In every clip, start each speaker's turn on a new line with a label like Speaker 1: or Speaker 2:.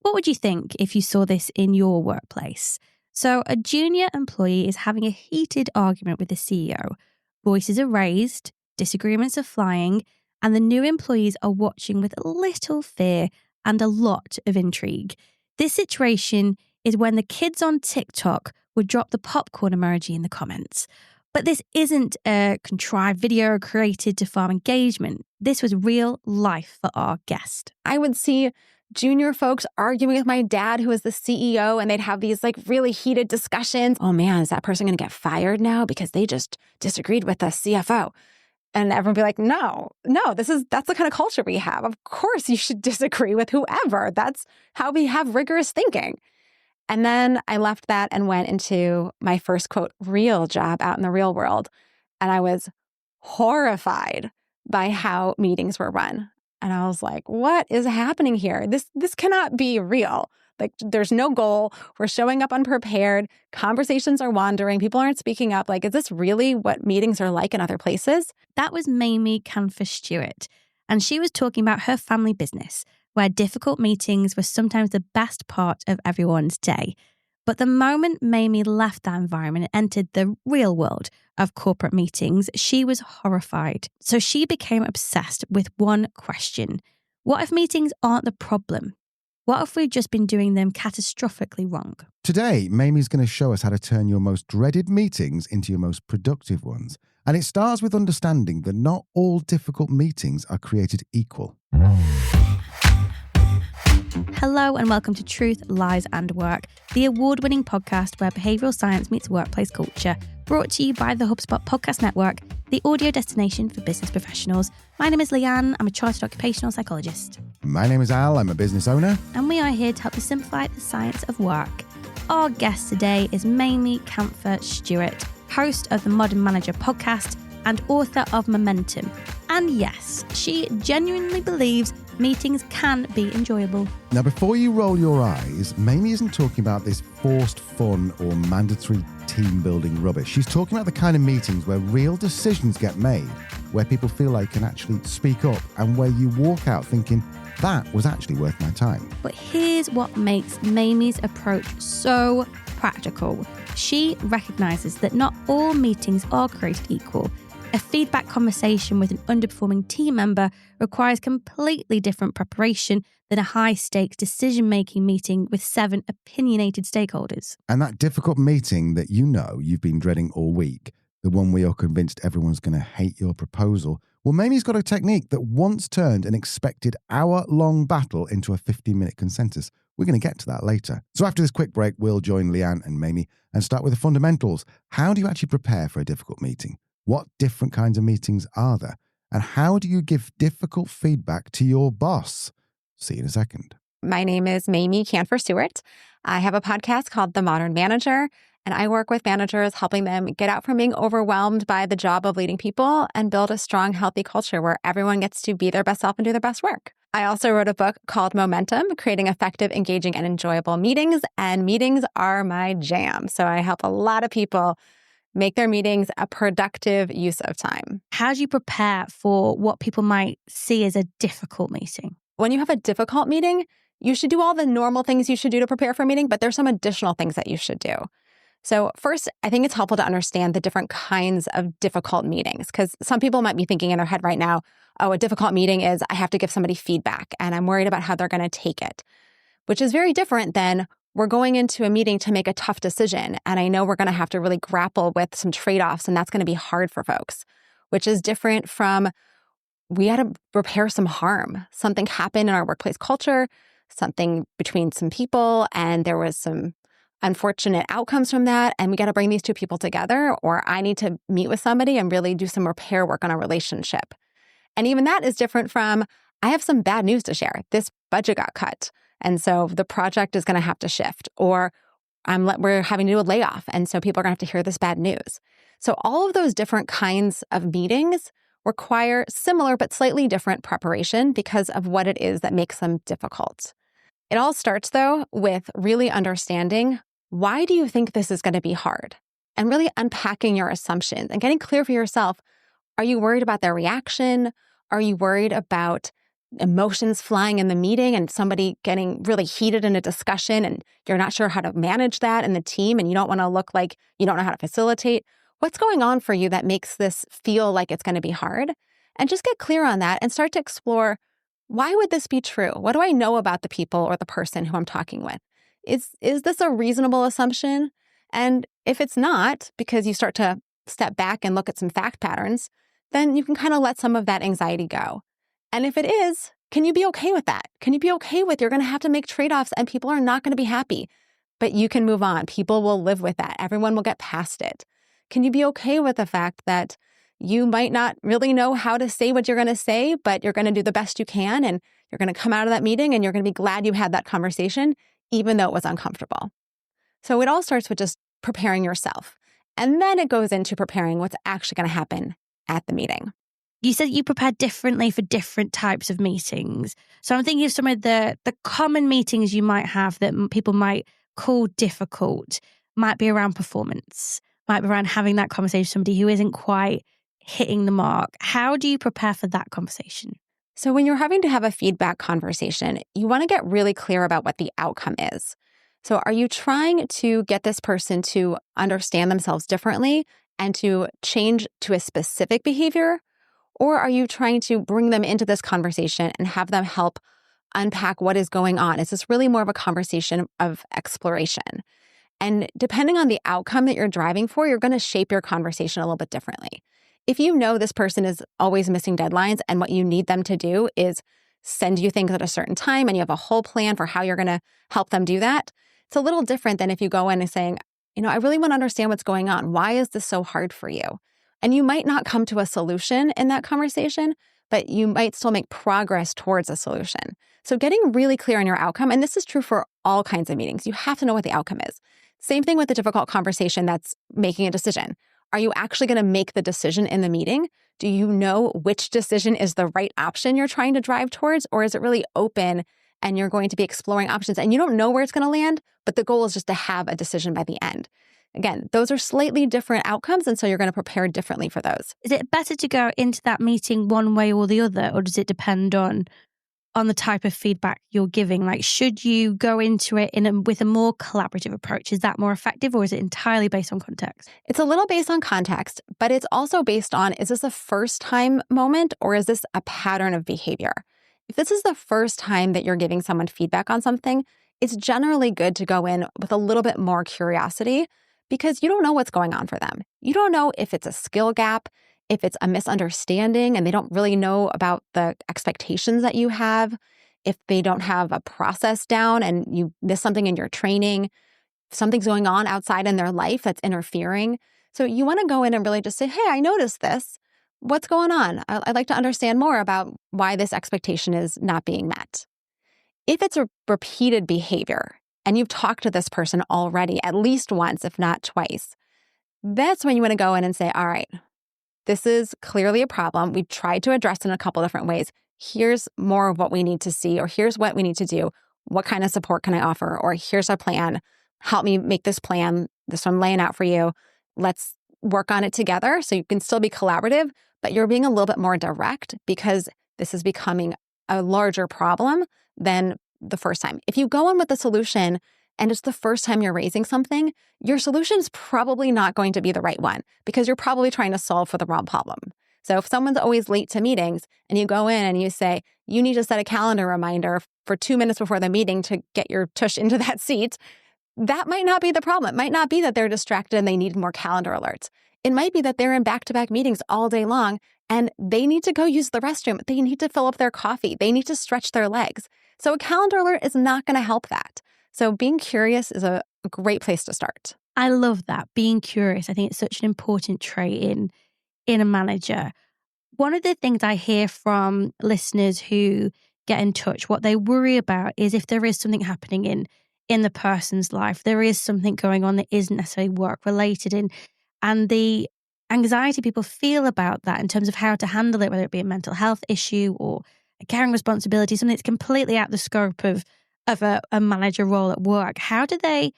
Speaker 1: What would you think if you saw this in your workplace? So a junior employee is having a heated argument with the CEO. Voices are raised, disagreements are flying, and the new employees are watching with a little fear and a lot of intrigue. This situation is when the kids on TikTok would drop the popcorn emoji in the comments. But this isn't a contrived video created to farm engagement. This was real life for our guest.
Speaker 2: I would see junior folks arguing with my dad, who is the CEO, and they'd have these like really heated discussions. Oh man, is that person going to get fired now because they just disagreed with the CFO? And everyone would be like, no, that's the kind of culture we have. Of course you should disagree with whoever. That's how we have rigorous thinking. And then I left that and went into my first, quote, real job out in the real world. And I was horrified by how meetings were run. And I was like, what is happening here? This cannot be real. Like, there's no goal. We're showing up unprepared. Conversations are wandering. People aren't speaking up. Like, is this really what meetings are like in other places?
Speaker 1: That was Mamie Kanfer Stewart. And she was talking about her family business, where difficult meetings were sometimes the best part of everyone's day. But the moment Mamie left that environment and entered the real world of corporate meetings, she was horrified. So she became obsessed with one question. What if meetings aren't the problem? What if we've just been doing them catastrophically wrong?
Speaker 3: Today, Mamie's going to show us how to turn your most dreaded meetings into your most productive ones. And it starts with understanding that not all difficult meetings are created equal.
Speaker 1: Hello and welcome to Truth, Lies and Work, the award-winning podcast where behavioural science meets workplace culture, brought to you by the HubSpot Podcast Network, the audio destination for business professionals. My name is Leanne. I'm a chartered occupational psychologist.
Speaker 3: My name is Al. I'm a business owner.
Speaker 1: And we are here to help you simplify the science of work. Our guest today is Mamie Kanfer Stewart, host of the Modern Manager podcast and author of Momentum. And yes, she genuinely believes meetings can be enjoyable.
Speaker 3: Now, before you roll your eyes, Mamie isn't talking about this forced fun or mandatory team-building rubbish. She's talking about the kind of meetings where real decisions get made, where people feel like can actually speak up, and where you walk out thinking, that was actually worth my time.
Speaker 1: But here's what makes Mamie's approach so practical. She recognises that not all meetings are created equal. A feedback conversation with an underperforming team member requires completely different preparation than a high-stakes decision-making meeting with 7 opinionated stakeholders.
Speaker 3: And that difficult meeting that you know you've been dreading all week, the one where you're convinced everyone's going to hate your proposal, well, Mamie's got a technique that once turned an expected hour-long battle into a 15-minute consensus. We're going to get to that later. So after this quick break, we'll join Leanne and Mamie and start with the fundamentals. How do you actually prepare for a difficult meeting? What different kinds of meetings are there? And how do you give difficult feedback to your boss? See you in a second.
Speaker 2: My name is Mamie Kanfer Stewart. I have a podcast called The Modern Manager, and I work with managers helping them get out from being overwhelmed by the job of leading people and build a strong, healthy culture where everyone gets to be their best self and do their best work. I also wrote a book called Momentum, Creating Effective, Engaging, and Enjoyable Meetings, and meetings are my jam. So I help a lot of people make their meetings a productive use of time.
Speaker 1: How do you prepare for what people might see as a difficult meeting?
Speaker 2: When you have a difficult meeting, you should do all the normal things you should do to prepare for a meeting, but there's some additional things that you should do. So first, I think it's helpful to understand the different kinds of difficult meetings, because some people might be thinking in their head right now, oh, a difficult meeting is I have to give somebody feedback and I'm worried about how they're going to take it, which is very different than we're going into a meeting to make a tough decision. And I know we're going to have to really grapple with some trade-offs, and that's going to be hard for folks, which is different from we had to repair some harm. Something happened in our workplace culture, something between some people, and there was some unfortunate outcomes from that. And we got to bring these two people together, or I need to meet with somebody and really do some repair work on a relationship. And even that is different from, I have some bad news to share. This budget got cut. And so the project is going to have to shift, or we're having to do a layoff. And so people are going to have to hear this bad news. So all of those different kinds of meetings require similar but slightly different preparation because of what it is that makes them difficult. It all starts, though, with really understanding, why do you think this is going to be hard? And really unpacking your assumptions and getting clear for yourself. Are you worried about their reaction? Are you worried about emotions flying in the meeting and somebody getting really heated in a discussion and you're not sure how to manage that in the team and you don't want to look like you don't know how to facilitate. What's going on for you that makes this feel like it's going to be hard? And just get clear on that and start to explore, why would this be true? What do I know about the people or the person who I'm talking with? Is this a reasonable assumption? And if it's not, because you start to step back and look at some fact patterns, then you can kind of let some of that anxiety go. And if it is, can you be okay with that? Can you be okay with you're going to have to make trade-offs and people are not going to be happy, but you can move on. People will live with that. Everyone will get past it. Can you be okay with the fact that you might not really know how to say what you're going to say, but you're going to do the best you can and you're going to come out of that meeting and you're going to be glad you had that conversation, even though it was uncomfortable. So it all starts with just preparing yourself. And then it goes into preparing what's actually going to happen at the meeting.
Speaker 1: You said you prepare differently for different types of meetings. So I'm thinking of some of the common meetings you might have that people might call difficult, might be around performance, might be around having that conversation with somebody who isn't quite hitting the mark. How do you prepare for that conversation?
Speaker 2: So when you're having to have a feedback conversation, you want to get really clear about what the outcome is. So are you trying to get this person to understand themselves differently and to change to a specific behavior? Or are you trying to bring them into this conversation and have them help unpack what is going on? Is this really more of a conversation of exploration? And depending on the outcome that you're driving for, you're going to shape your conversation a little bit differently. If you know this person is always missing deadlines and what you need them to do is send you things at a certain time and you have a whole plan for how you're going to help them do that, it's a little different than if you go in and saying, I really want to understand what's going on. Why is this so hard for you? And you might not come to a solution in that conversation, but you might still make progress towards a solution. So getting really clear on your outcome, and this is true for all kinds of meetings, you have to know what the outcome is. Same thing with the difficult conversation that's making a decision. Are you actually going to make the decision in the meeting? Do you know which decision is the right option you're trying to drive towards? Or is it really open and you're going to be exploring options and you don't know where it's going to land, but the goal is just to have a decision by the end? Again, those are slightly different outcomes, and so you're going to prepare differently for those.
Speaker 1: Is it better to go into that meeting one way or the other, or does it depend on the type of feedback you're giving? Like, should you go into it with a more collaborative approach? Is that more effective, or is it entirely based on context?
Speaker 2: It's a little based on context, but it's also based on, is this a first-time moment, or is this a pattern of behavior? If this is the first time that you're giving someone feedback on something, it's generally good to go in with a little bit more curiosity, because you don't know what's going on for them. You don't know if it's a skill gap, if it's a misunderstanding and they don't really know about the expectations that you have, if they don't have a process down and you miss something in your training, if something's going on outside in their life that's interfering. So you want to go in and really just say, hey, I noticed this. What's going on? I'd like to understand more about why this expectation is not being met. If it's a repeated behavior, and you've talked to this person already at least once, if not twice, that's when you want to go in and say, all right, this is clearly a problem. We've tried to address it in a couple different ways. Here's more of what we need to see, or here's what we need to do. What kind of support can I offer? Or here's our plan. Help me make this plan. This one I'm laying out for you. Let's work on it together so you can still be collaborative, but you're being a little bit more direct because this is becoming a larger problem than the first time. If you go in with a solution and it's the first time you're raising something, your solution is probably not going to be the right one because you're probably trying to solve for the wrong problem. So if someone's always late to meetings and you go in and you say, you need to set a calendar reminder for 2 minutes before the meeting to get your tush into that seat, that might not be the problem. It might not be that they're distracted and they need more calendar alerts. It might be that they're in back-to-back meetings all day long and they need to go use the restroom. They need to fill up their coffee. They need to stretch their legs. So a calendar alert is not going to help that. So being curious is a great place to start.
Speaker 1: I love that. Being curious. I think it's such an important trait in a manager. One of the things I hear from listeners who get in touch, what they worry about is if there is something happening in the person's life, there is something going on that isn't necessarily work related, and the anxiety people feel about that in terms of how to handle it, whether it be a mental health issue or a caring responsibility, something that's completely out the scope of a manager role at work. How do they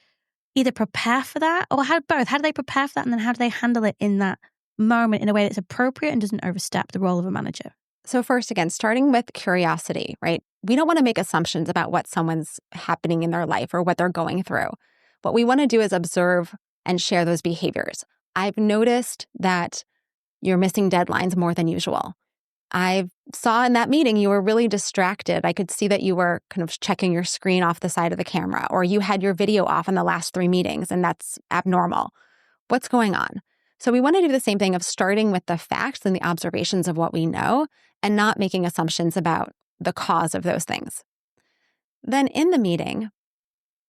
Speaker 1: either prepare for that, or both? How do they prepare for that, and then how do they handle it in that moment in a way that's appropriate and doesn't overstep the role of a manager?
Speaker 2: So first, again, starting with curiosity, right? We don't want to make assumptions about what someone's happening in their life or what they're going through. What we want to do is observe and share those behaviors. I've noticed that you're missing deadlines more than usual. I saw in that meeting you were really distracted. I could see that you were kind of checking your screen off the side of the camera, or you had your video off in the last 3 meetings, and that's abnormal. What's going on? So we want to do the same thing of starting with the facts and the observations of what we know and not making assumptions about the cause of those things. Then in the meeting,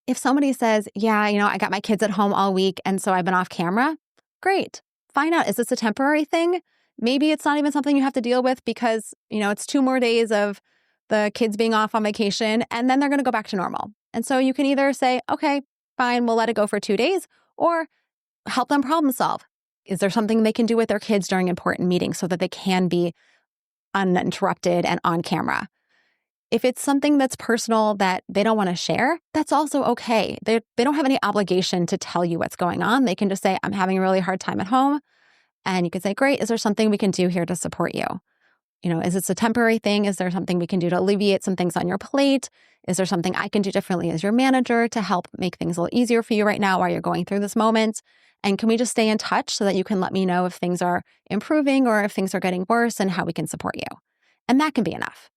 Speaker 2: if somebody says, yeah, I got my kids at home all week and so I've been off camera, great. Find out, is this a temporary thing? Maybe it's not even something you have to deal with because, it's 2 more days of the kids being off on vacation and then they're going to go back to normal. And so you can either say, okay, fine, we'll let it go for 2 days, or help them problem solve. Is there something they can do with their kids during important meetings so that they can be uninterrupted and on camera? If it's something that's personal that they don't want to share, that's also okay. They don't have any obligation to tell you what's going on. They can just say, I'm having a really hard time at home. And you can say, great, is there something we can do here to support you? Is this a temporary thing? Is there something we can do to alleviate some things on your plate? Is there something I can do differently as your manager to help make things a little easier for you right now while you're going through this moment? And can we just stay in touch so that you can let me know if things are improving or if things are getting worse and how we can support you? And that can be enough.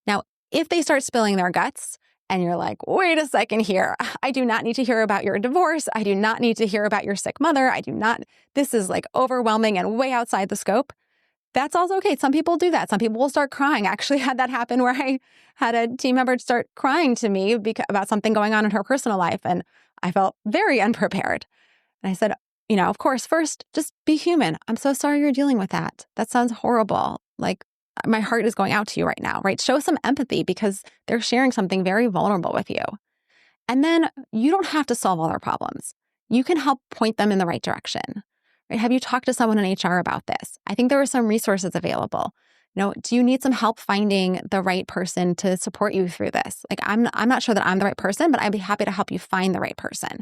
Speaker 2: Now, if they start spilling their guts and you're like, wait a second here, I do not need to hear about your divorce. I do not need to hear about your sick mother. This is like overwhelming and way outside the scope. That's also okay. Some people do that. Some people will start crying. I actually had that happen where I had a team member start crying to me about something going on in her personal life. And I felt very unprepared. And I said, of course, first, just be human. I'm so sorry you're dealing with that. That sounds horrible. Like, my heart is going out to you right now, right? Show some empathy because they're sharing something very vulnerable with you. And then you don't have to solve all their problems. You can help point them in the right direction. Right? Have you talked to someone in HR about this? I think there are some resources available. Do you need some help finding the right person to support you through this? Like, I'm not sure that I'm the right person, but I'd be happy to help you find the right person.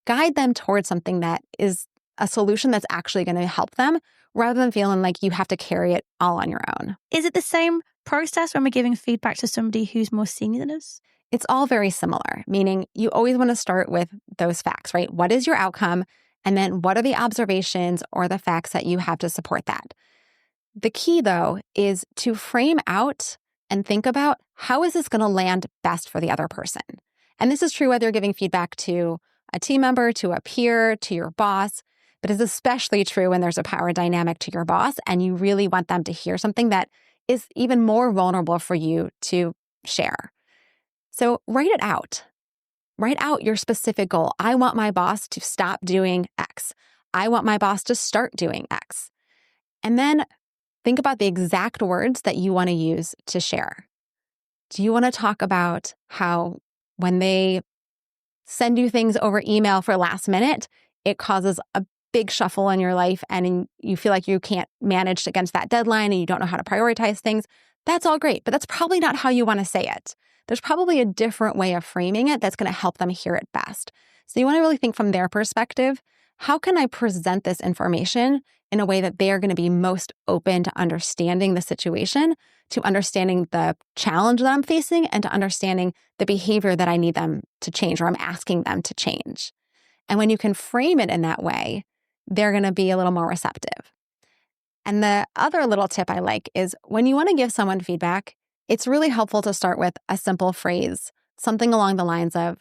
Speaker 2: Guide them towards something that is a solution that's actually going to help them rather than feeling like you have to carry it all on your own.
Speaker 1: Is it the same process when we're giving feedback to somebody who's more senior than us?
Speaker 2: It's all very similar, meaning you always want to start with those facts, right? What is your outcome? And then what are the observations or the facts that you have to support that? The key, though, is to frame out and think about how is this going to land best for the other person? And this is true whether you're giving feedback to a team member, to a peer, to your boss, but it's especially true when there's a power dynamic to your boss and you really want them to hear something that is even more vulnerable for you to share. So write it out. Write out your specific goal. I want my boss to stop doing X. I want my boss to start doing X. And then think about the exact words that you want to use to share. Do you want to talk about how when they send you things over email for last minute, it causes a big shuffle in your life and you feel like you can't manage against that deadline and you don't know how to prioritize things? That's all great, but that's probably not how you want to say it. There's probably a different way of framing it that's going to help them hear it best. So you want to really think from their perspective, how can I present this information in a way that they are going to be most open to understanding the situation, to understanding the challenge that I'm facing, and to understanding the behavior that I need them to change or I'm asking them to change. And when you can frame it in that way, they're going to be a little more receptive. And the other little tip I like is when you want to give someone feedback, it's really helpful to start with a simple phrase, something along the lines of,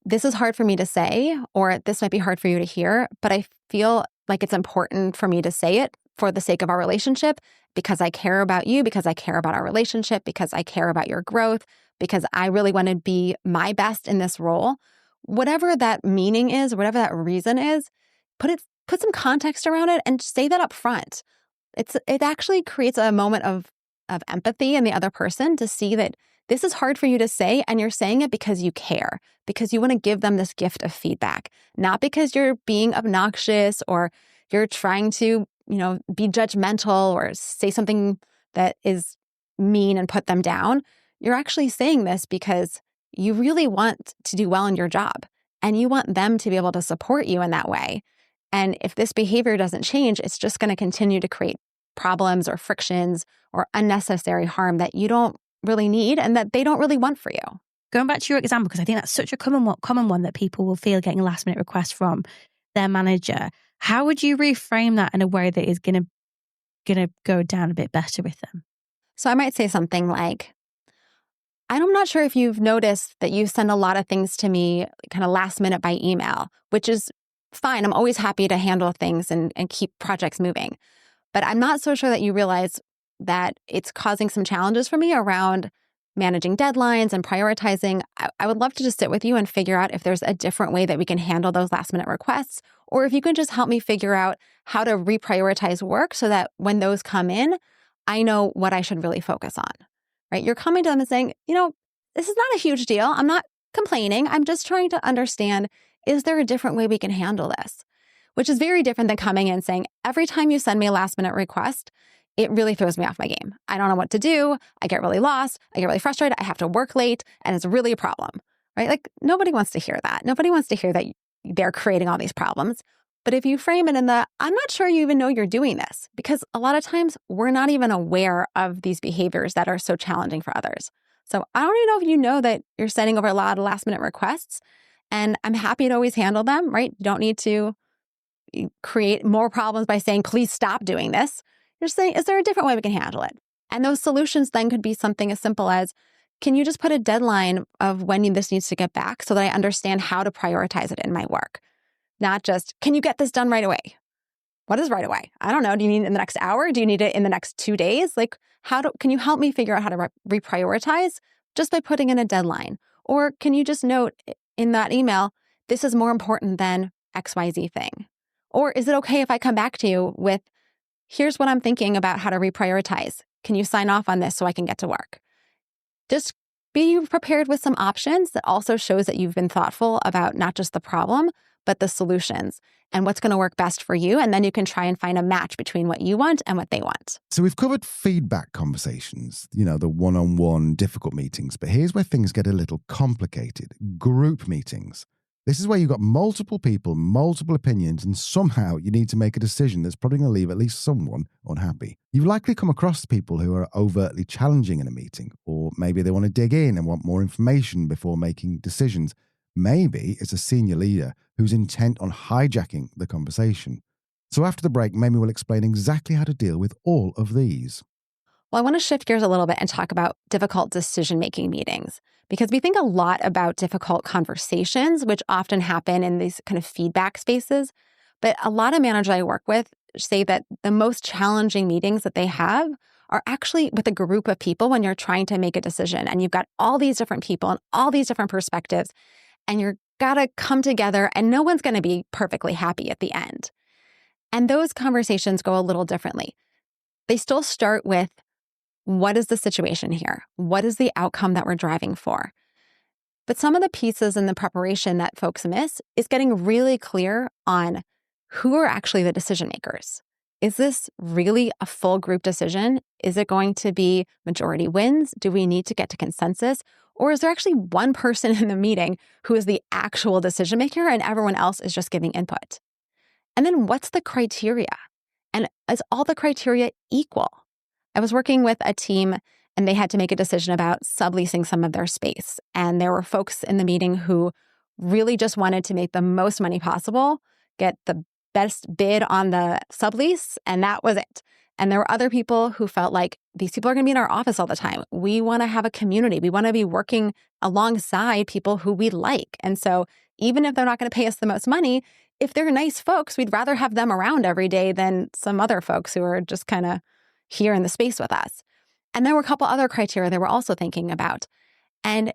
Speaker 2: this is hard for me to say, or this might be hard for you to hear, but I feel like it's important for me to say it for the sake of our relationship, because I care about you, because I care about our relationship, because I care about your growth, because I really want to be my best in this role. Whatever that meaning is, whatever that reason is, put some context around it and say that up front. It actually creates a moment of empathy in the other person to see that this is hard for you to say and you're saying it because you care, because you want to give them this gift of feedback, not because you're being obnoxious or you're trying to, be judgmental or say something that is mean and put them down. You're actually saying this because you really want to do well in your job and you want them to be able to support you in that way. And if this behavior doesn't change, it's just going to continue to create problems or frictions or unnecessary harm that you don't really need and that they don't really want for you.
Speaker 1: Going back to your example, because I think that's such a common one that people will feel getting a last minute request from their manager. How would you reframe that in a way that is going to go down a bit better with them?
Speaker 2: So I might say something like, I'm not sure if you've noticed that you send a lot of things to me kind of last minute by email, which is fine. I'm always happy to handle things and keep projects moving. But I'm not so sure that you realize that it's causing some challenges for me around managing deadlines and prioritizing. I would love to just sit with you and figure out if there's a different way that we can handle those last minute requests, or if you can just help me figure out how to reprioritize work so that when those come in, I know what I should really focus on, right? You're coming to them and saying, this is not a huge deal. I'm not complaining. I'm just trying to understand, is there a different way we can handle this? Which is very different than coming in and saying, every time you send me a last minute request, it really throws me off my game. I don't know what to do. I get really lost. I get really frustrated. I have to work late and it's really a problem, right? Like nobody wants to hear that. Nobody wants to hear that they're creating all these problems. But if you frame it in I'm not sure you even know you're doing this, because a lot of times we're not even aware of these behaviors that are so challenging for others. So I don't even know if you know that you're sending over a lot of last minute requests, and I'm happy to always handle them, right? You don't need to create more problems by saying, please stop doing this. You're saying, is there a different way we can handle it? And those solutions then could be something as simple as, can you just put a deadline of when this needs to get back so that I understand how to prioritize it in my work? Not just, can you get this done right away? What is right away? I don't know. Do you need it in the next hour? Do you need it in the next 2 days? Like, can you help me figure out how to reprioritize just by putting in a deadline? Or can you just note in that email, this is more important than XYZ thing? Or is it okay if I come back to you with, here's what I'm thinking about how to reprioritize. Can you sign off on this so I can get to work? Just be prepared with some options that also shows that you've been thoughtful about not just the problem, but the solutions and what's going to work best for you. And then you can try and find a match between what you want and what they want.
Speaker 3: So we've covered feedback conversations, the one-on-one difficult meetings, but here's where things get a little complicated. Group meetings. This is where you've got multiple people, multiple opinions, and somehow you need to make a decision that's probably going to leave at least someone unhappy. You've likely come across people who are overtly challenging in a meeting, or maybe they want to dig in and want more information before making decisions. Maybe it's a senior leader who's intent on hijacking the conversation. So after the break, Mamie will explain exactly how to deal with all of these.
Speaker 2: Well, I want to shift gears a little bit and talk about difficult decision-making meetings, because we think a lot about difficult conversations, which often happen in these kind of feedback spaces. But a lot of managers I work with say that the most challenging meetings that they have are actually with a group of people when you're trying to make a decision and you've got all these different people and all these different perspectives, and you're got to come together and no one's going to be perfectly happy at the end. And those conversations go a little differently. They still start with, what is the situation here? What is the outcome that we're driving for? But some of the pieces in the preparation that folks miss is getting really clear on who are actually the decision makers. Is this really a full group decision? Is it going to be majority wins? Do we need to get to consensus? Or is there actually one person in the meeting who is the actual decision maker and everyone else is just giving input? And then what's the criteria? And is all the criteria equal? I was working with a team and they had to make a decision about subleasing some of their space. And there were folks in the meeting who really just wanted to make the most money possible, get the best bid on the sublease, and that was it. And there were other people who felt like these people are going to be in our office all the time. We want to have a community. We want to be working alongside people who we like. And so even if they're not going to pay us the most money, if they're nice folks, we'd rather have them around every day than some other folks who are just kind of here in the space with us. And there were a couple other criteria they were also thinking about. And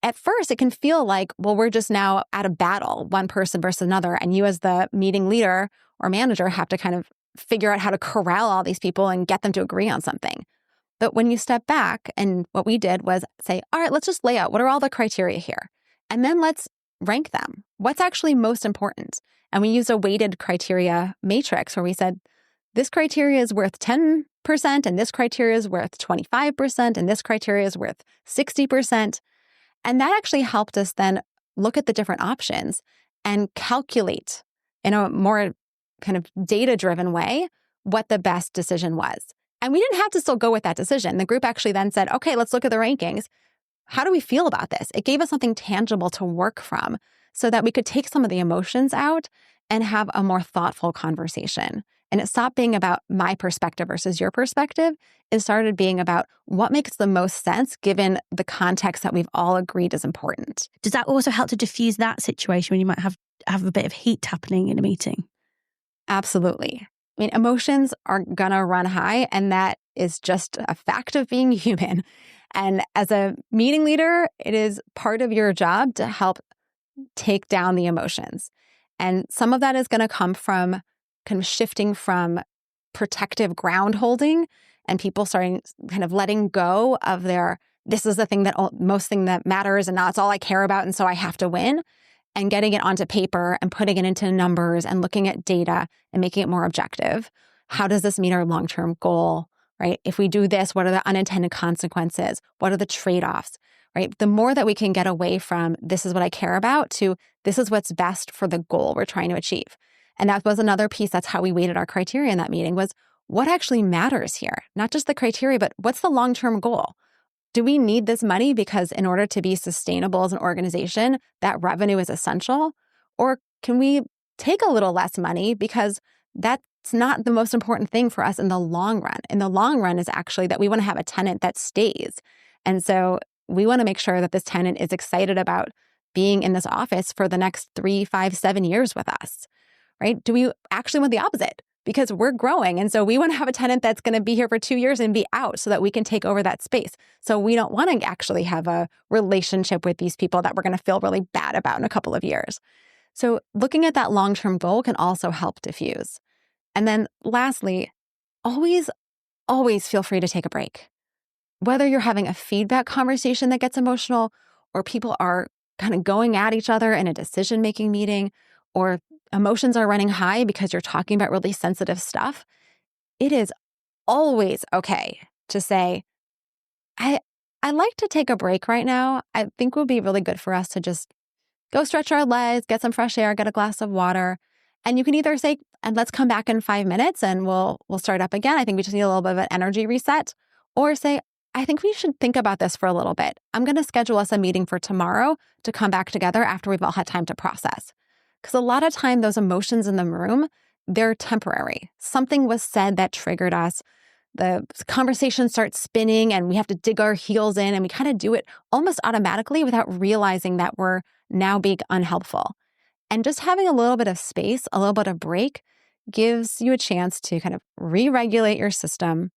Speaker 2: at first, it can feel like, well, we're just now at a battle, one person versus another. And you as the meeting leader or manager have to kind of figure out how to corral all these people and get them to agree on something. But when you step back, and what we did was say, all right, let's just lay out what are all the criteria here? And then let's rank them. What's actually most important? And we used a weighted criteria matrix where we said, this criteria is worth 10%, and this criteria is worth 25%, and this criteria is worth 60%. And that actually helped us then look at the different options and calculate in a more kind of data-driven way what the best decision was. And we didn't have to still go with that decision. The group actually then said, okay, let's look at the rankings. How do we feel about this? It gave us something tangible to work from so that we could take some of the emotions out and have a more thoughtful conversation. And it stopped being about my perspective versus your perspective. It started being about what makes the most sense given the context that we've all agreed is important.
Speaker 1: Does that also help to diffuse that situation when you might have a bit of heat happening in a meeting?
Speaker 2: Absolutely. I mean, emotions are going to run high, and that is just a fact of being human. And as a meeting leader, it is part of your job to help take down the emotions. And some of that is going to come from kind of shifting from protective ground holding and people starting kind of letting go of their, this is the thing that most thing that matters and that's all I care about and so I have to win, and getting it onto paper and putting it into numbers and looking at data and making it more objective. How does this meet our long-term goal, right? If we do this, what are the unintended consequences? What are the trade-offs, right? The more that we can get away from this is what I care about to this is what's best for the goal we're trying to achieve. And that was another piece. That's how we weighted our criteria in that meeting was what actually matters here? Not just the criteria, but what's the long-term goal? Do we need this money because in order to be sustainable as an organization, that revenue is essential? Or can we take a little less money because that's not the most important thing for us in the long run? In the long run is actually that we want to have a tenant that stays. And so we want to make sure that this tenant is excited about being in this office for the next 3, 5, 7 years with us, right? Do we actually want the opposite? Because we're growing. And so we want to have a tenant that's going to be here for 2 years and be out so that we can take over that space. So we don't want to actually have a relationship with these people that we're going to feel really bad about in a couple of years. So looking at that long-term goal can also help diffuse. And then lastly, always feel free to take a break. Whether you're having a feedback conversation that gets emotional or people are kind of going at each other in a decision-making meeting or emotions are running high because you're talking about really sensitive stuff, it is always okay to say, I'd like to take a break right now. I think it would be really good for us to just go stretch our legs, get some fresh air, get a glass of water. And you can either say, and let's come back in 5 minutes and we'll start up again. I think we just need a little bit of an energy reset. Or say, I think we should think about this for a little bit. I'm going to schedule us a meeting for tomorrow to come back together after we've all had time to process. Because a lot of time, those emotions in the room, they're temporary. Something was said that triggered us. The conversation starts spinning and we have to dig our heels in and we kind of do it almost automatically without realizing that we're now being unhelpful. And just having a little bit of space, a little bit of break gives you a chance to kind of re-regulate your system.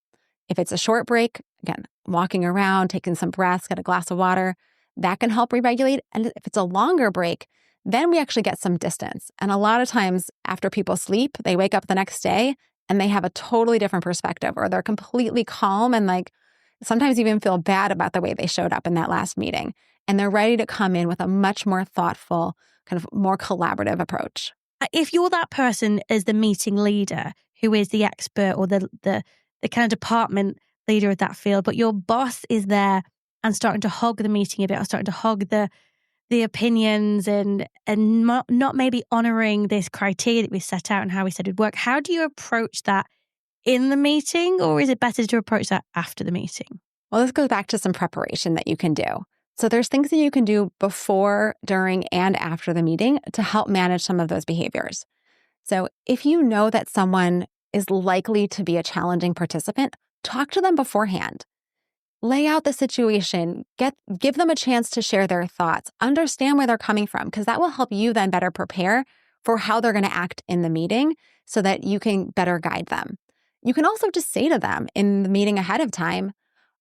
Speaker 2: If it's a short break, again, walking around, taking some breaths, get a glass of water, that can help re-regulate. And if it's a longer break, then we actually get some distance. And a lot of times after people sleep, they wake up the next day and they have a totally different perspective or they're completely calm and like sometimes even feel bad about the way they showed up in that last meeting. And they're ready to come in with a much more thoughtful, kind of more collaborative approach.
Speaker 1: If you're that person as the meeting leader who is the expert or the kind of department leader of that field, but your boss is there and starting to hog the meeting a bit or starting to hog the opinions and not maybe honoring this criteria that we set out and how we said it would work, how do you approach that in the meeting, or is it better to approach that after the meeting?
Speaker 2: Well, this goes back to some preparation that you can do. So there's things that you can do before, during, and after the meeting to help manage some of those behaviors. So if you know that someone is likely to be a challenging participant, talk to them beforehand. Lay out the situation, give them a chance to share their thoughts, understand where they're coming from, because that will help you then better prepare for how they're going to act in the meeting so that you can better guide them. You can also just say to them in the meeting ahead of time,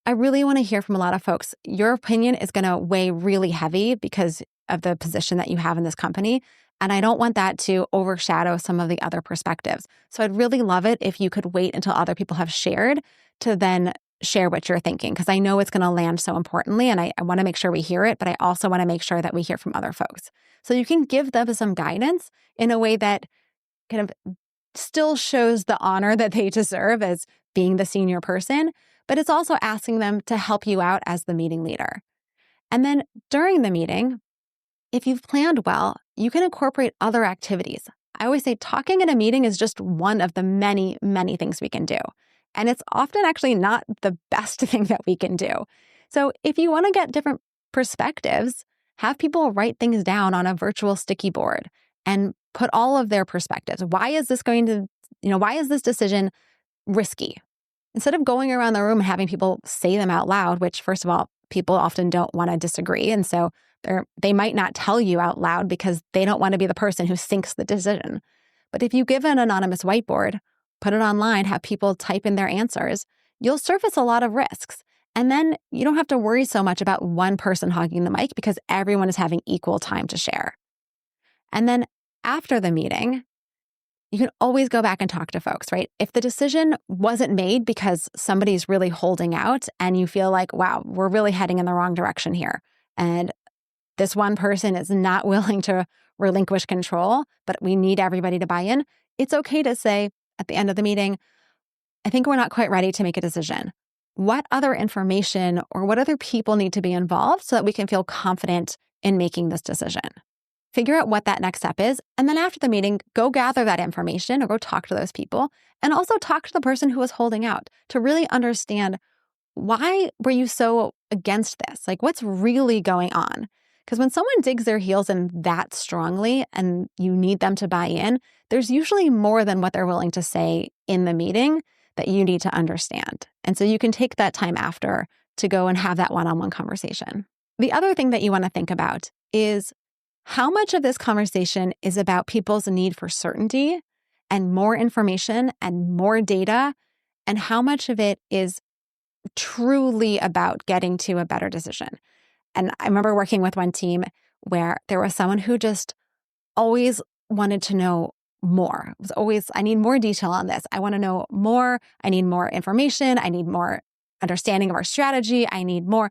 Speaker 2: I really want to hear from a lot of folks. Your opinion is going to weigh really heavy because of the position that you have in this company. And I don't want that to overshadow some of the other perspectives. So I'd really love it if you could wait until other people have shared to then share what you're thinking, because I know it's going to land so importantly. And I want to make sure we hear it, but I also want to make sure that we hear from other folks. So you can give them some guidance in a way that kind of still shows the honor that they deserve as being the senior person, but it's also asking them to help you out as the meeting leader. And then during the meeting, if you've planned well, you can incorporate other activities. I always say talking in a meeting is just one of the many, many things we can do. And it's often actually not the best thing that we can do. So if you want to get different perspectives, have people write things down on a virtual sticky board and put all of their perspectives. Why is this why is this decision risky? Instead of going around the room and having people say them out loud, which first of all, people often don't want to disagree. And so they might not tell you out loud because they don't want to be the person who sinks the decision. But if you give an anonymous whiteboard, put it online, have people type in their answers, you'll surface a lot of risks. And then you don't have to worry so much about one person hogging the mic because everyone is having equal time to share. And then after the meeting, you can always go back and talk to folks, right? If the decision wasn't made because somebody's really holding out and you feel like, wow, we're really heading in the wrong direction here, and this one person is not willing to relinquish control, but we need everybody to buy in, it's okay to say at the end of the meeting, I think we're not quite ready to make a decision. What other information or what other people need to be involved so that we can feel confident in making this decision? Figure out what that next step is. And then after the meeting, go gather that information or go talk to those people. And also talk to the person who was holding out to really understand, why were you so against this? Like, what's really going on? Because when someone digs their heels in that strongly and you need them to buy in, there's usually more than what they're willing to say in the meeting that you need to understand. And so you can take that time after to go and have that one-on-one conversation. The other thing that you want to think about is how much of this conversation is about people's need for certainty and more information and more data, and how much of it is truly about getting to a better decision. And I remember working with one team where there was someone who just always wanted to know more. It was always, I need more detail on this. I want to know more. I need more information. I need more understanding of our strategy. I need more.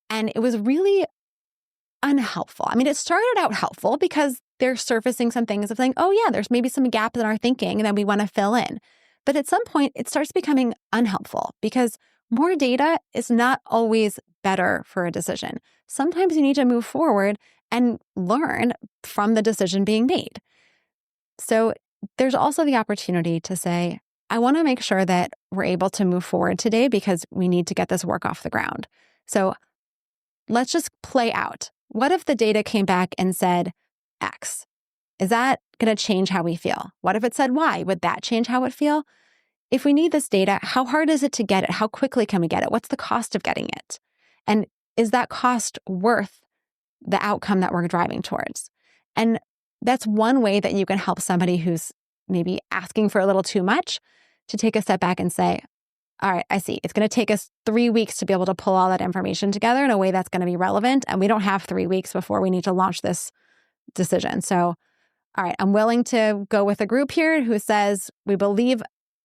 Speaker 2: And it was really unhelpful. I mean, it started out helpful because they're surfacing some things of saying, oh yeah, there's maybe some gaps in our thinking that we want to fill in. But at some point, it starts becoming unhelpful because more data is not always better for a decision. Sometimes you need to move forward and learn from the decision being made. So there's also the opportunity to say, I want to make sure that we're able to move forward today because we need to get this work off the ground. So let's just play out. What if the data came back and said X? Is that going to change how we feel? What if it said Y? Would that change how it feel? If we need this data, how hard is it to get it? How quickly can we get it? What's the cost of getting it? And is that cost worth the outcome that we're driving towards? And that's one way that you can help somebody who's maybe asking for a little too much to take a step back and say, all right, I see. It's going to take us 3 weeks to be able to pull all that information together in a way that's going to be relevant. And we don't have 3 weeks before we need to launch this decision. So, all right, I'm willing to go with a group here who says we believe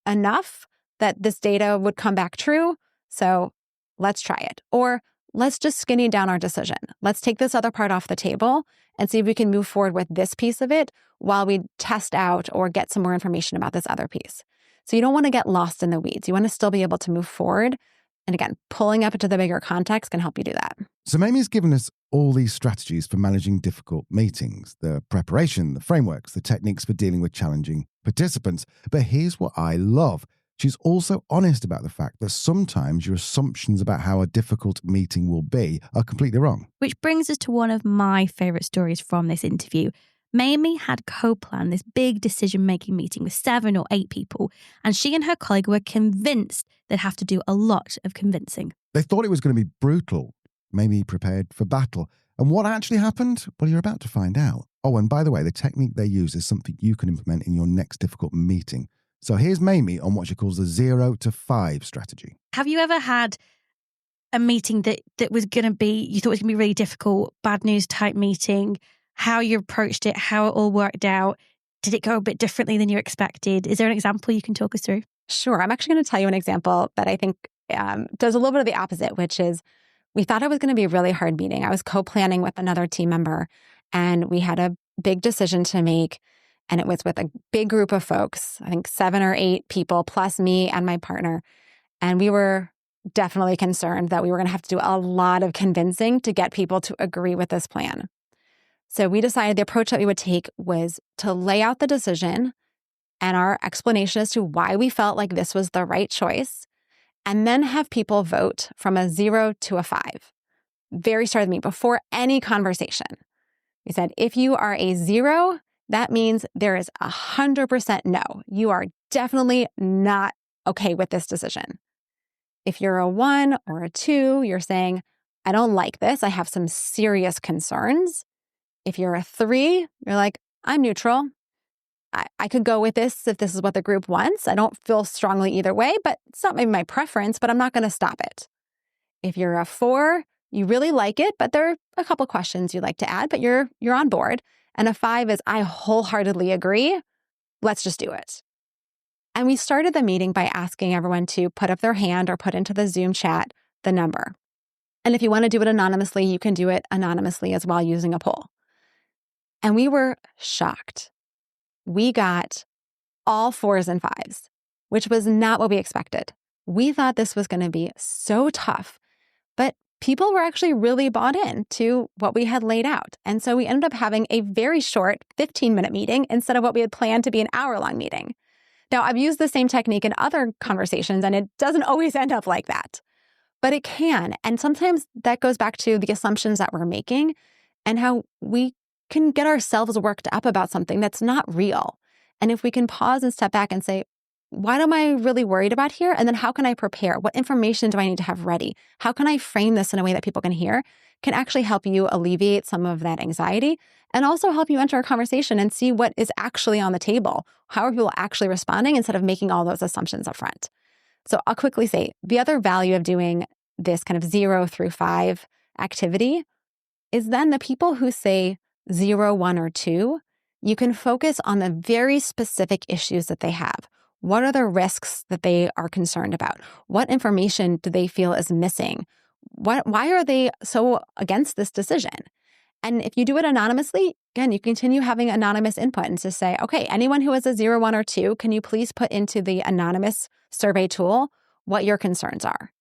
Speaker 2: enough that this data would come back true. So let's try it. Or let's just skinny down our decision. Let's take this other part off the table and see if we can move forward with this piece of it while we test out or get some more information about this other piece. So you don't want to get lost in the weeds. You want to still be able to move forward. And again, pulling up into the bigger context can help you do that.
Speaker 3: So Mamie's given us all these strategies for managing difficult meetings, the preparation, the frameworks, the techniques for dealing with challenging participants. But here's what I love. She's also honest about the fact that sometimes your assumptions about how a difficult meeting will be are completely wrong.
Speaker 1: Which brings us to one of my favourite stories from this interview. Mamie had co-planned this big decision-making meeting with 7 or 8 people, and she and her colleague were convinced they'd have to do a lot of convincing.
Speaker 3: They thought it was going to be brutal. Mamie prepared for battle. And what actually happened? Well, you're about to find out. Oh, and by the way, the technique they use is something you can implement in your next difficult meeting. So here's Mamie on what she calls the 0 to 5 strategy.
Speaker 1: Have you ever had a meeting that was going to be, you thought it was going to be really difficult, bad news type meeting, how you approached it, how it all worked out? Did it go a bit differently than you expected? Is there an example you can talk us through?
Speaker 2: Sure. I'm actually going to tell you an example that I think does a little bit of the opposite, which is we thought it was going to be a really hard meeting. I was co-planning with another team member, and we had a big decision to make. And it was with a big group of folks, I think 7 or 8 people, plus me and my partner. And we were definitely concerned that we were going to have to do a lot of convincing to get people to agree with this plan. So we decided the approach that we would take was to lay out the decision and our explanation as to why we felt like this was the right choice, and then have people vote from a 0 to a 5. Very start of the meeting, before any conversation. We said, if you are a 0, that means there is 100% no. You are definitely not okay with this decision. If you're a 1 or a 2, you're saying, I don't like this. I have some serious concerns. If you're a 3, you're like, I'm neutral. I could go with this if this is what the group wants. I don't feel strongly either way, but it's not maybe my preference, but I'm not going to stop it. If you're a 4, you really like it, but there are a couple questions you'd like to add, but you're on board. And a 5 is, I wholeheartedly agree. Let's just do it. And we started the meeting by asking everyone to put up their hand or put into the Zoom chat the number. And if you want to do it anonymously, you can do it anonymously as well using a poll. And we were shocked. We got all 4s and 5s, which was not what we expected. We thought this was going to be so tough, but people were actually really bought in to what we had laid out. And so we ended up having a very short 15-minute meeting instead of what we had planned to be an hour-long meeting. Now, I've used the same technique in other conversations, and it doesn't always end up like that, but it can. And sometimes that goes back to the assumptions that we're making and how we can get ourselves worked up about something that's not real. And if we can pause and step back and say, what am I really worried about here? And then how can I prepare? What information do I need to have ready? How can I frame this in a way that people can hear? Can actually help you alleviate some of that anxiety and also help you enter a conversation and see what is actually on the table. How are people actually responding instead of making all those assumptions up front? So I'll quickly say the other value of doing this kind of 0 through 5 activity is then the people who say 0, 1, or 2, you can focus on the very specific issues that they have. What are the risks that they are concerned about? What information do they feel is missing? Why are they so against this decision? And if you do it anonymously, again, you continue having anonymous input and to say, okay, anyone who is a 0, 1, or 2, can you please put into the anonymous survey tool what your concerns are?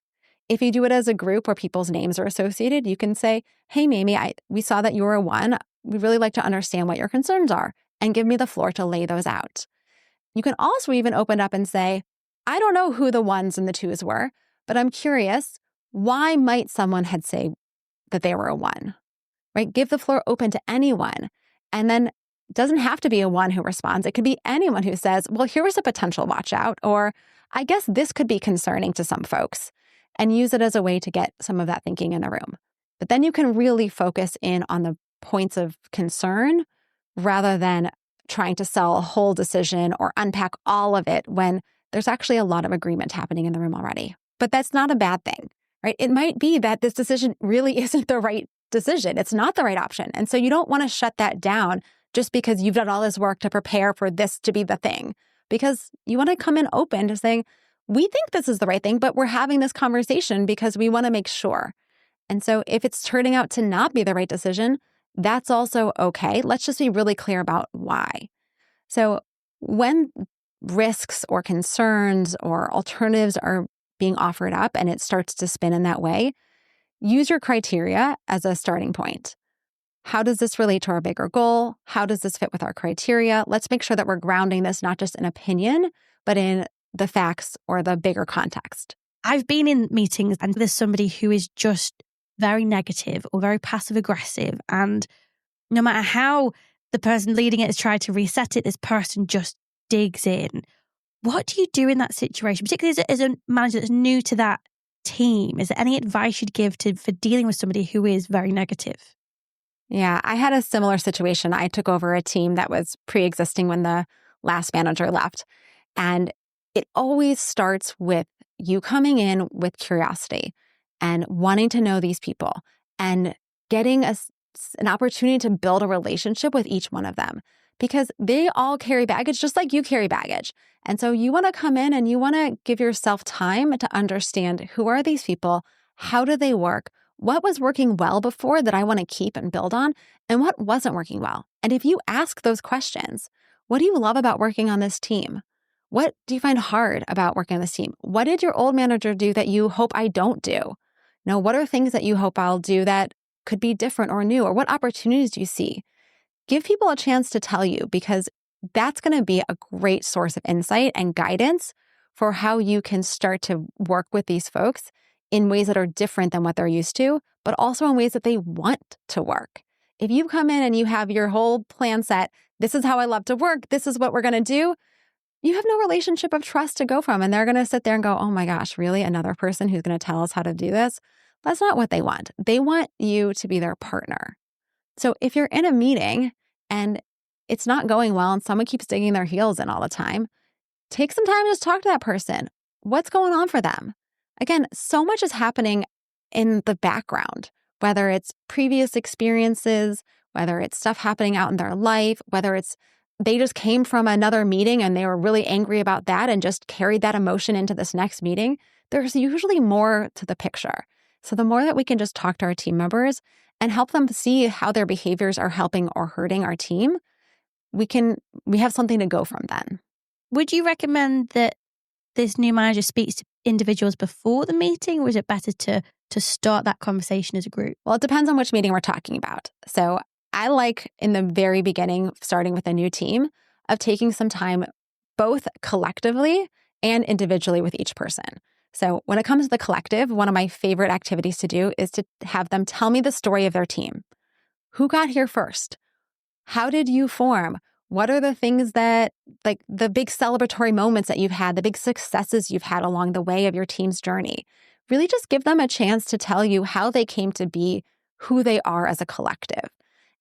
Speaker 2: If you do it as a group where people's names are associated, you can say, hey, Mamie, we saw that you're a 1. We'd really like to understand what your concerns are and give me the floor to lay those out. You can also even open up and say, I don't know who the 1s and the 2s were, but I'm curious, why might someone had say that they were a 1, right? Give the floor open to anyone. And then it doesn't have to be a 1 who responds. It could be anyone who says, well, here was a potential watch out, or I guess this could be concerning to some folks, and use it as a way to get some of that thinking in the room. But then you can really focus in on the points of concern rather than trying to sell a whole decision or unpack all of it when there's actually a lot of agreement happening in the room already. But that's not a bad thing, right? It might be that this decision really isn't the right decision. It's not the right option. And so you don't want to shut that down just because you've done all this work to prepare for this to be the thing, because you want to come in open to saying, we think this is the right thing, but we're having this conversation because we want to make sure. And so if it's turning out to not be the right decision, that's also okay. Let's just be really clear about why. So when risks or concerns or alternatives are being offered up and it starts to spin in that way, use your criteria as a starting point. How does this relate to our bigger goal? How does this fit with our criteria? Let's make sure that we're grounding this not just in opinion, but in the facts or the bigger context.
Speaker 1: I've been in meetings and there's somebody who is just very negative or very passive aggressive. And no matter how the person leading it has tried to reset it, this person just digs in. What do you do in that situation, particularly as a manager that's new to that team? Is there any advice you'd give for dealing with somebody who is very negative?
Speaker 2: Yeah, I had a similar situation. I took over a team that was pre-existing when the last manager left. And it always starts with you coming in with curiosity and wanting to know these people and getting an opportunity to build a relationship with each one of them, because they all carry baggage just like you carry baggage. And so you want to come in and you want to give yourself time to understand, who are these people? How do they work? What was working well before that I want to keep and build on? And what wasn't working well? And if you ask those questions, what do you love about working on this team? What do you find hard about working on this team? What did your old manager do that you hope I don't do? Now, what are things that you hope I'll do that could be different or new? Or what opportunities do you see? give people a chance to tell you, because that's going to be a great source of insight and guidance for how you can start to work with these folks in ways that are different than what they're used to, but also in ways that they want to work. If you come in and you have your whole plan set, this is how I love to work, this is what we're going to do, you have no relationship of trust to go from. And they're going to sit there and go, oh my gosh, really? Another person who's going to tell us how to do this? That's not what they want. They want you to be their partner. So if you're in a meeting and it's not going well and someone keeps digging their heels in all the time, take some time to just talk to that person. What's going on for them? Again, so much is happening in the background, whether it's previous experiences, whether it's stuff happening out in their life, whether it's they just came from another meeting and they were really angry about that and just carried that emotion into this next meeting. There's usually more to the picture. So the more that we can just talk to our team members and help them see how their behaviors are helping or hurting our team, we have something to go from then.
Speaker 1: Would you recommend that this new manager speaks to individuals before the meeting, or is it better to start that conversation as a group?
Speaker 2: Well, it depends on which meeting we're talking about. So I like in the very beginning, starting with a new team, of taking some time both collectively and individually with each person. So when it comes to the collective, one of my favorite activities to do is to have them tell me the story of their team. Who got here first? How did you form? What are the things that, like the big celebratory moments that you've had, the big successes you've had along the way of your team's journey? Really just give them a chance to tell you how they came to be who they are as a collective.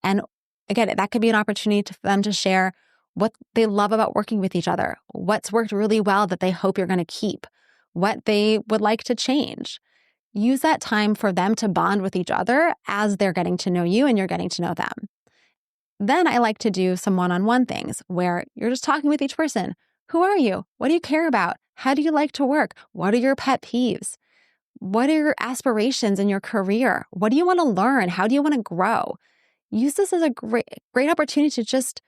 Speaker 2: And again, that could be an opportunity for them to share what they love about working with each other, what's worked really well that they hope you're going to keep, what they would like to change. Use that time for them to bond with each other as they're getting to know you and you're getting to know them. Then I like to do some one-on-one things where you're just talking with each person. Who are you? What do you care about? How do you like to work? What are your pet peeves? What are your aspirations in your career? What do you want to learn? How do you want to grow? Use this as a great opportunity to just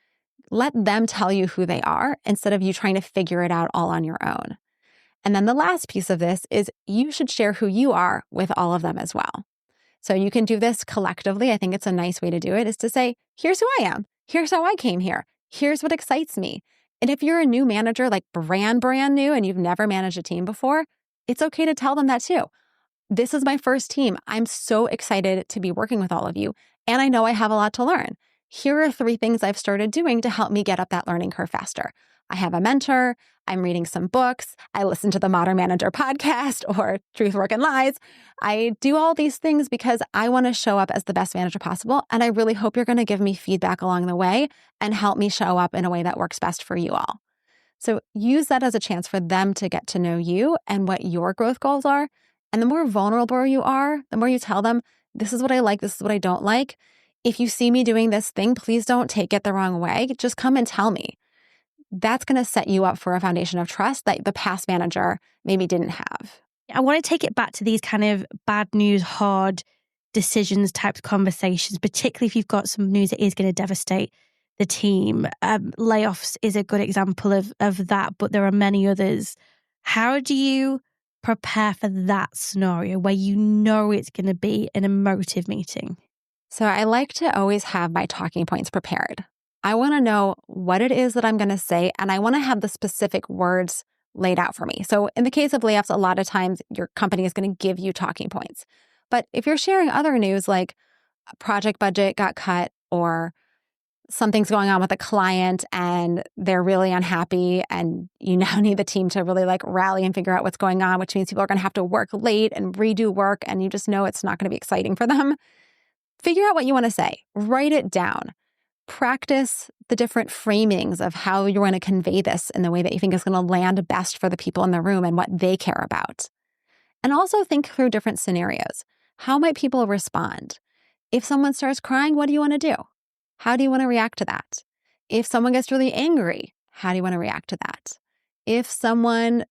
Speaker 2: let them tell you who they are instead of you trying to figure it out all on your own. And then the last piece of this is you should share who you are with all of them as well. So you can do this collectively. I think it's a nice way to do it, is to say, here's who I am. Here's how I came here. Here's what excites me. And if you're a new manager, like brand new, and you've never managed a team before, it's okay to tell them that too. This is my first team. I'm so excited to be working with all of you. And I know I have a lot to learn. Here are 3 things I've started doing to help me get up that learning curve faster. I have a mentor. I'm reading some books. I listen to the Modern Manager podcast or Truth, Work, and Lies. I do all these things because I want to show up as the best manager possible. And I really hope you're going to give me feedback along the way and help me show up in a way that works best for you all. So use that as a chance for them to get to know you and what your growth goals are. And the more vulnerable you are, the more you tell them, this is what I like, this is what I don't like. If you see me doing this thing, please don't take it the wrong way. Just come and tell me. That's going to set you up for a foundation of trust that the past manager maybe didn't have.
Speaker 1: I want to take it back to these kind of bad news, hard decisions types of conversations, particularly if you've got some news that is going to devastate the team. Layoffs is a good example of that, but there are many others. How do you prepare for that scenario where you know it's going to be an emotive meeting?
Speaker 2: So I like to always have my talking points prepared. I want to know what it is that I'm going to say, and I want to have the specific words laid out for me. So in the case of layoffs, a lot of times your company is going to give you talking points. But if you're sharing other news like a project budget got cut or something's going on with a client and they're really unhappy and you now need the team to really rally and figure out what's going on, which means people are going to have to work late and redo work and you just know it's not going to be exciting for them. Figure out what you want to say. Write it down. Practice the different framings of how you want to convey this in the way that you think is going to land best for the people in the room and what they care about. And also think through different scenarios. How might people respond? If someone starts crying, what do you want to do? How do you want to react to that? If someone gets really angry, how do you want to react to that? If someone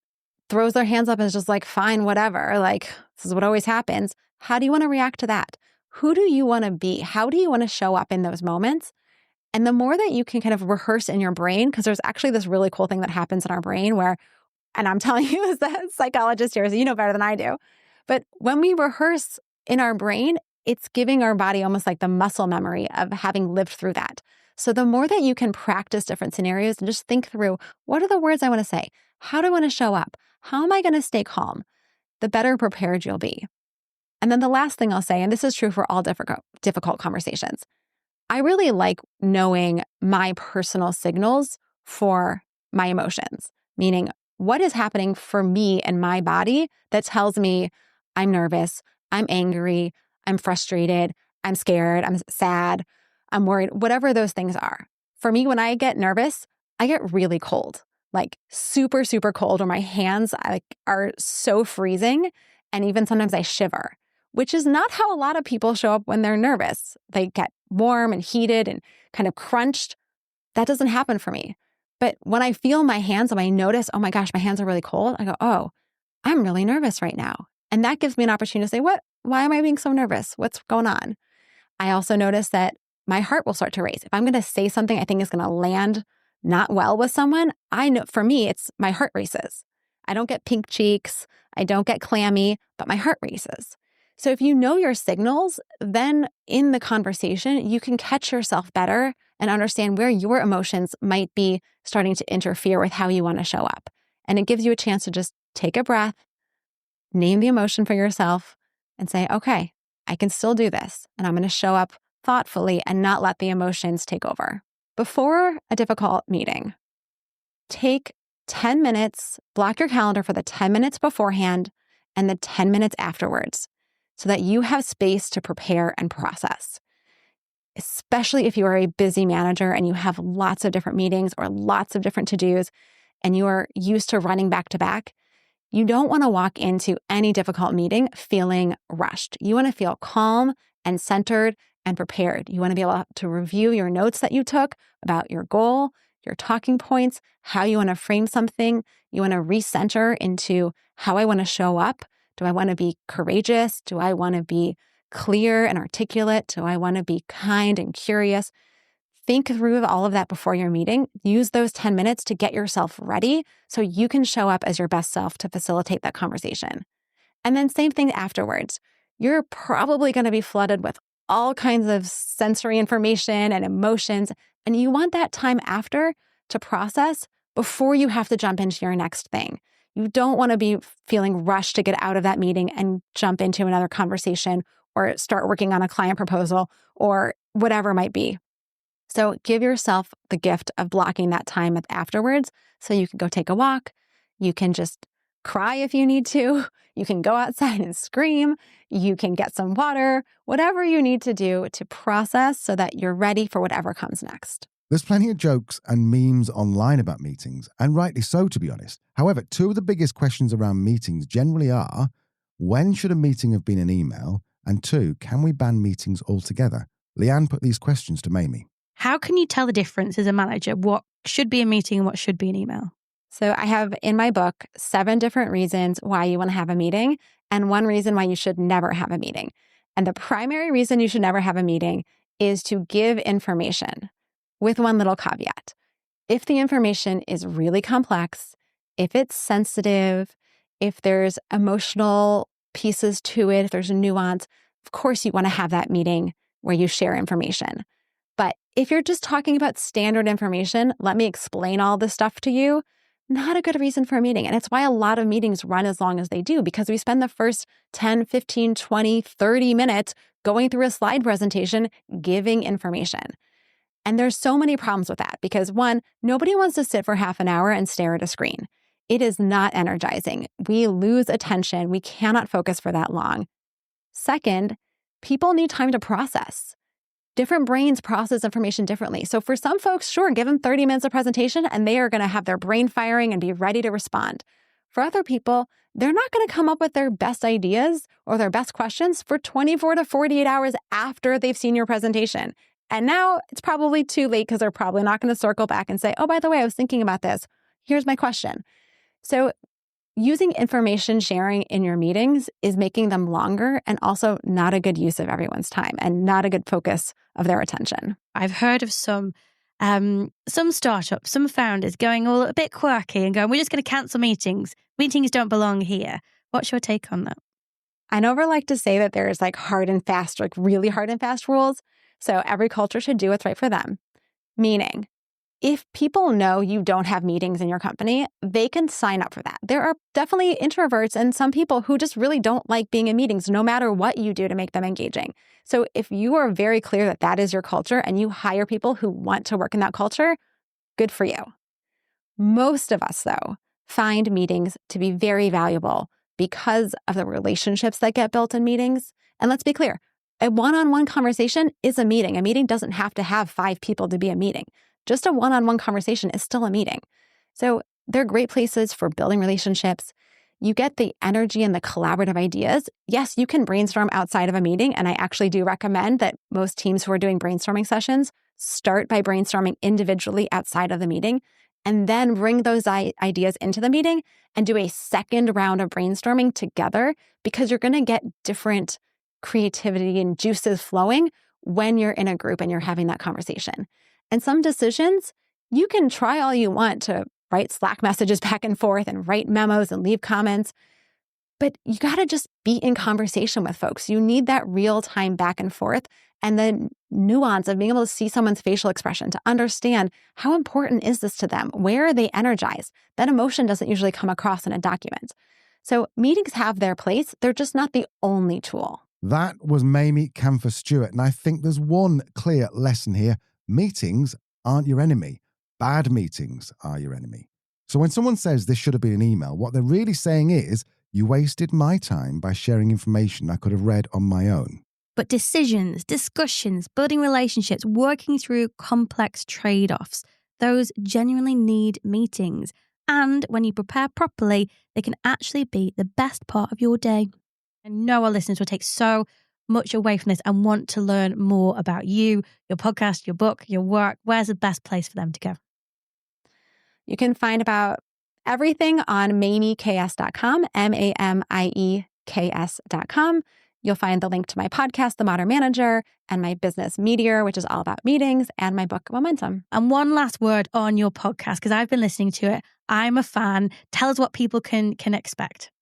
Speaker 2: throws their hands up and is just fine, whatever, this is what always happens, how do you want to react to that? Who do you want to be? How do you want to show up in those moments? And the more that you can kind of rehearse in your brain, because there's actually this really cool thing that happens in our brain where, and I'm telling you as the psychologist here, so you know better than I do, but when we rehearse in our brain, it's giving our body almost like the muscle memory of having lived through that. So the more that you can practice different scenarios and just think through, what are the words I want to say? How do I want to show up? How am I going to stay calm? The better prepared you'll be. And then the last thing I'll say, and this is true for all difficult conversations, I really like knowing my personal signals for my emotions, meaning what is happening for me and my body that tells me I'm nervous, I'm angry, I'm frustrated, I'm scared, I'm sad, I'm worried, whatever those things are. For me, when I get nervous, I get really cold, like super, super cold, or my hands are so freezing. And even sometimes I shiver, which is not how a lot of people show up when they're nervous. They get warm and heated and kind of crunched. That doesn't happen for me. But when I feel my hands and I notice, oh my gosh, my hands are really cold, I go, oh, I'm really nervous right now. And that gives me an opportunity to say, why am I being so nervous? What's going on? I also notice that my heart will start to race. If I'm going to say something I think is going to land not well with someone, I know for me, it's my heart races. I don't get pink cheeks. I don't get clammy, but my heart races. So if you know your signals, then in the conversation, you can catch yourself better and understand where your emotions might be starting to interfere with how you want to show up. And it gives you a chance to just take a breath, name the emotion for yourself, and say, okay, I can still do this. And I'm going to show up thoughtfully and not let the emotions take over. Before a difficult meeting, take 10 minutes, block your calendar for the 10 minutes beforehand and the 10 minutes afterwards so that you have space to prepare and process. Especially if you are a busy manager and you have lots of different meetings or lots of different to-dos and you are used to running back to back, you don't want to walk into any difficult meeting feeling rushed. You want to feel calm and centered and prepared. You want to be able to review your notes that you took about your goal, your talking points, how you want to frame something. You want to recenter into how I want to show up. Do I want to be courageous? Do I want to be clear and articulate? Do I want to be kind and curious? Think through all of that before your meeting. Use those 10 minutes to get yourself ready so you can show up as your best self to facilitate that conversation. And then same thing afterwards. You're probably going to be flooded with all kinds of sensory information and emotions, and you want that time after to process before you have to jump into your next thing. You don't want to be feeling rushed to get out of that meeting and jump into another conversation or start working on a client proposal or whatever it might be. So give yourself the gift of blocking that time afterwards so you can go take a walk. You can just cry if you need to. You can go outside and scream. You can get some water, whatever you need to do to process so that you're ready for whatever comes next.
Speaker 3: There's plenty of jokes and memes online about meetings, and rightly so, to be honest. However, two of the biggest questions around meetings generally are, when should a meeting have been an email? And two, can we ban meetings altogether? Leanne put these questions to Mamie.
Speaker 1: How can you tell the difference as a manager, what should be a meeting and what should be an email?
Speaker 2: So I have in my book 7 different reasons why you want to have a meeting and 1 reason why you should never have a meeting. And the primary reason you should never have a meeting is to give information with one little caveat. If the information is really complex, if it's sensitive, if there's emotional pieces to it, if there's a nuance, of course you want to have that meeting where you share information. But if you're just talking about standard information, let me explain all this stuff to you, not a good reason for a meeting. And it's why a lot of meetings run as long as they do, because we spend the first 10, 15, 20, 30 minutes going through a slide presentation, giving information. And there's so many problems with that because 1, nobody wants to sit for half an hour and stare at a screen. It is not energizing. We lose attention. We cannot focus for that long. 2nd, people need time to process. Different brains process information differently. So for some folks, sure, give them 30 minutes of presentation and they are going to have their brain firing and be ready to respond. For other people, they're not going to come up with their best ideas or their best questions for 24 to 48 hours after they've seen your presentation. And now it's probably too late because they're probably not going to circle back and say, oh, by the way, I was thinking about this. Here's my question. So using information sharing in your meetings is making them longer and also not a good use of everyone's time and not a good focus of their attention.
Speaker 1: I've heard of some startups, some founders going all a bit quirky and going, we're just going to cancel meetings. Meetings don't belong here. What's your take on that?
Speaker 2: I never like to say that there's like hard and fast, like really hard and fast rules. So every culture should do what's right for them. Meaning, if people know you don't have meetings in your company, they can sign up for that. There are definitely introverts and some people who just really don't like being in meetings, no matter what you do to make them engaging. So if you are very clear that that is your culture and you hire people who want to work in that culture, good for you. Most of us, though, find meetings to be very valuable because of the relationships that get built in meetings. And let's be clear, a one-on-one conversation is a meeting. A meeting doesn't have to have 5 people to be a meeting. Just a one-on-one conversation is still a meeting. So they're great places for building relationships. You get the energy and the collaborative ideas. Yes, you can brainstorm outside of a meeting, and I actually do recommend that most teams who are doing brainstorming sessions start by brainstorming individually outside of the meeting, and then bring those ideas into the meeting and do a second round of brainstorming together, because you're going to get different creativity and juices flowing when you're in a group and you're having that conversation. And some decisions, you can try all you want to write Slack messages back and forth and write memos and leave comments, but you got to just be in conversation with folks. You need that real-time back and forth and the nuance of being able to see someone's facial expression to understand how important is this to them? Where are they energized? That emotion doesn't usually come across in a document. So meetings have their place. They're just not the only tool.
Speaker 3: That was Mamie Kanfer Stewart. And I think there's one clear lesson here. Meetings aren't your enemy. Bad meetings are your enemy. So when someone says this should have been an email, what they're really saying is, you wasted my time by sharing information I could have read on my own.
Speaker 1: But decisions, discussions, building relationships, working through complex trade-offs, those genuinely need meetings. And when you prepare properly, they can actually be the best part of your day. I know our listeners will take so much away from this and want to learn more about you, your podcast, your book, your work. Where's the best place for them to go?
Speaker 2: You can find about everything on MamieKS.com, MAMIEKS.com. You'll find the link to my podcast, The Modern Manager, and my business Meeteor, which is all about meetings, and my book, Momentum.
Speaker 1: And one last word on your podcast, because I've been listening to it. I'm a fan. Tell us what people can expect.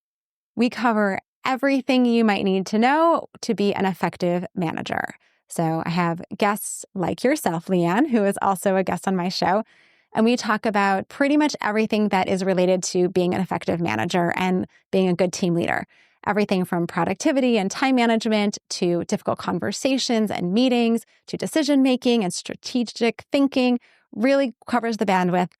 Speaker 2: We cover everything you might need to know to be an effective manager. So I have guests like yourself, Leanne, who is also a guest on my show. And we talk about pretty much everything that is related to being an effective manager and being a good team leader. Everything from productivity and time management to difficult conversations and meetings to decision-making and strategic thinking really covers the bandwidth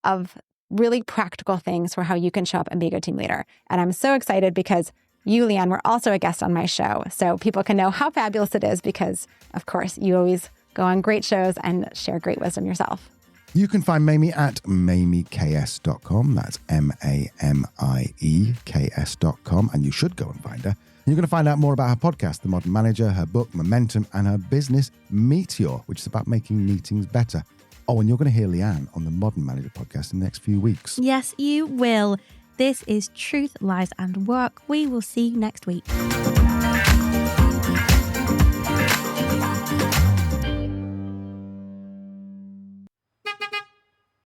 Speaker 2: of really practical things for how you can show up and be a good team leader. And I'm so excited because you, Leanne, were also a guest on my show. So people can know how fabulous it is because, of course, you always go on great shows and share great wisdom yourself.
Speaker 3: You can find Mamie at MamieKS.com. That's MAMIEKS.com. And you should go and find her. You're going to find out more about her podcast, The Modern Manager, her book, Momentum, and her business, Meeteor, which is about making meetings better. Oh, and you're going to hear Leanne on the Modern Manager podcast in the next few weeks.
Speaker 1: Yes, you will. This is Truth, Lies, and Work. We will see you next week.